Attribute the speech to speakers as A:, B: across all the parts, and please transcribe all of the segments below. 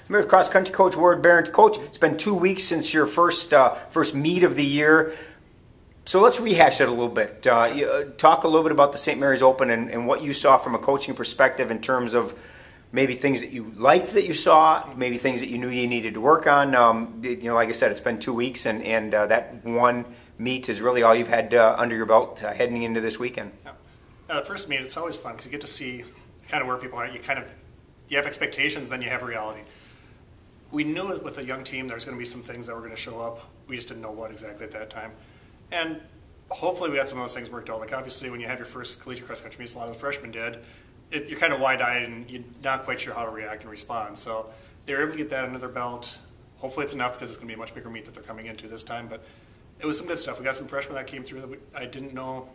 A: I'm here with cross-country coach Berndt. Coach, it's been 2 weeks since your first meet of the year. So let's rehash it a little bit. Talk a little bit about the St. Mary's Open and what you saw from a coaching perspective in terms of maybe things that you liked that you saw, maybe things that you knew you needed to work on. Like I said, it's been 2 weeks, and that one meet is really all you've had under your belt heading into this weekend.
B: The first meet, it's always fun because you get to see kind of where people are. You have expectations, then you have reality. We knew with a young team there's going to be some things that were going to show up. We just didn't know what exactly at that time. And hopefully we got some of those things worked out. Like obviously when you have your first collegiate cross-country meets, a lot of the freshmen did, you're kind of wide-eyed and you're not quite sure how to react and respond. So they were able to get that under their belt. Hopefully it's enough because it's going to be a much bigger meet that they're coming into this time. But it was some good stuff. We got some freshmen that came through that I didn't know.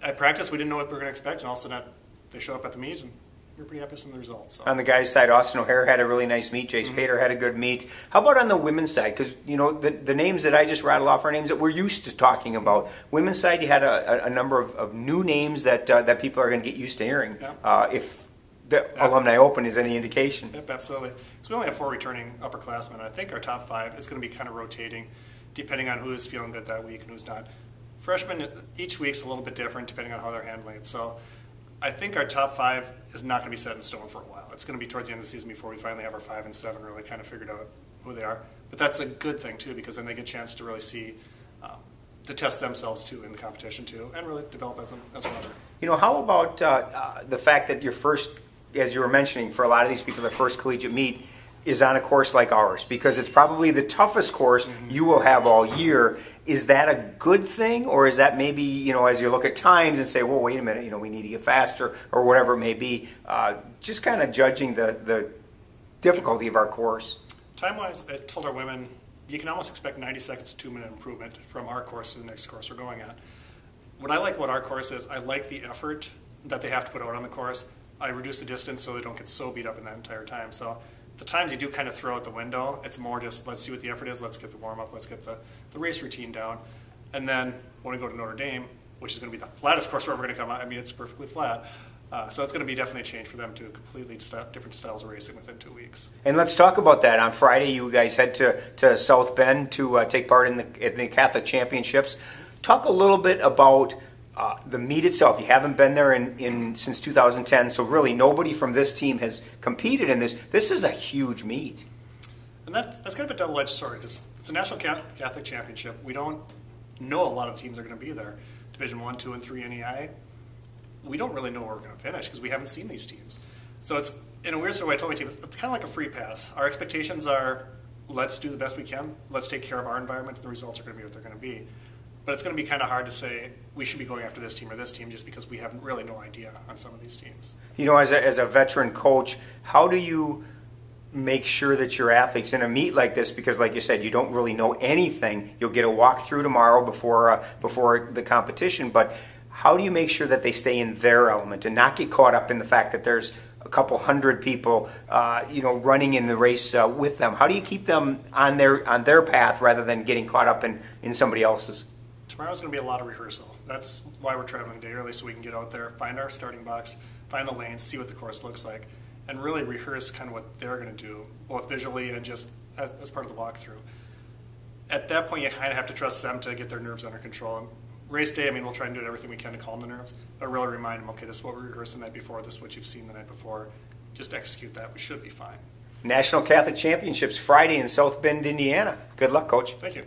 B: At practice, we didn't know what we were going to expect, and all of a sudden they show up at the meet, and we're pretty happy with some of the results. So.
A: On the guys' side, Austin O'Hare had a really nice meet. Jace Pater had a good meet. How about on the women's side? Because the names that I just rattled off are names that we're used to talking about. Women's side, you had a number of new names that people are going to get used to hearing. Yeah. If the Alumni Open is any indication.
B: Yep, absolutely. So we only have 4 returning upperclassmen. I think our top 5 is going to be kind of rotating, depending on who is feeling good that week and who's not. Freshmen, each week's a little bit different depending on how they're handling it. So I think our top 5 is not going to be set in stone for a while. It's going to be towards the end of the season before we finally have our 5 and 7 really kind of figured out who they are. But that's a good thing too, because then they get a chance to really see, to test themselves too in the competition too, and really develop as another.
A: How about the fact that your first, as you were mentioning, for a lot of these people, their first collegiate meet is on a course like ours, because it's probably the toughest course you will have all year. Is that a good thing, or is that maybe, as you look at times and say, well, wait a minute, we need to get faster, or whatever it may be, just kind of judging the difficulty of our course?
B: Time-wise, I told our women, you can almost expect 90 seconds to 2-minute improvement from our course to the next course we're going at. What I like about our course is I like the effort that they have to put out on the course. I reduce the distance so they don't get so beat up in that entire time. So the times you do kind of throw out the window, it's more just let's see what the effort is, let's get the warm-up, let's get the race routine down. And then when we go to Notre Dame, which is going to be the flattest course we're ever going to come out, I mean, it's perfectly flat. So it's going to be definitely a change for them to completely different styles of racing within 2 weeks.
A: And let's talk about that. On Friday, you guys head to South Bend to take part in the Catholic Championships. Talk a little bit about the meet itself. You haven't been there since 2010, so really nobody from this team has competed in this. This is a huge meet.
B: And that's kind of a double-edged sword, because it's a National Catholic Championship. We don't know a lot of teams are going to be there. Division 1, 2, and 3 NEI. We don't really know where we're going to finish because we haven't seen these teams. So it's, in a weird sort of way, I told my team, it's kind of like a free pass. Our expectations are, let's do the best we can. Let's take care of our environment, and the results are going to be what they're going to be. But it's going to be kind of hard to say we should be going after this team or this team just because we have really no idea on some of these teams.
A: As a veteran coach, how do you make sure that your athletes in a meet like this, because like you said, you don't really know anything. You'll get a walkthrough tomorrow before the competition, but how do you make sure that they stay in their element and not get caught up in the fact that there's a couple hundred people running in the race with them? How do you keep them on their path rather than getting caught up in somebody else's?
B: Tomorrow's going to be a lot of rehearsal. That's why we're traveling a day early, so we can get out there, find our starting box, find the lanes, see what the course looks like, and really rehearse kind of what they're going to do, both visually and just as part of the walkthrough. At that point, you kind of have to trust them to get their nerves under control. And race day, we'll try and do everything we can to calm the nerves, but really remind them, okay, this is what we rehearsed the night before, this is what you've seen the night before. Just execute that. We should be fine.
A: National Catholic Championships Friday in South Bend, Indiana. Good luck, Coach.
B: Thank you.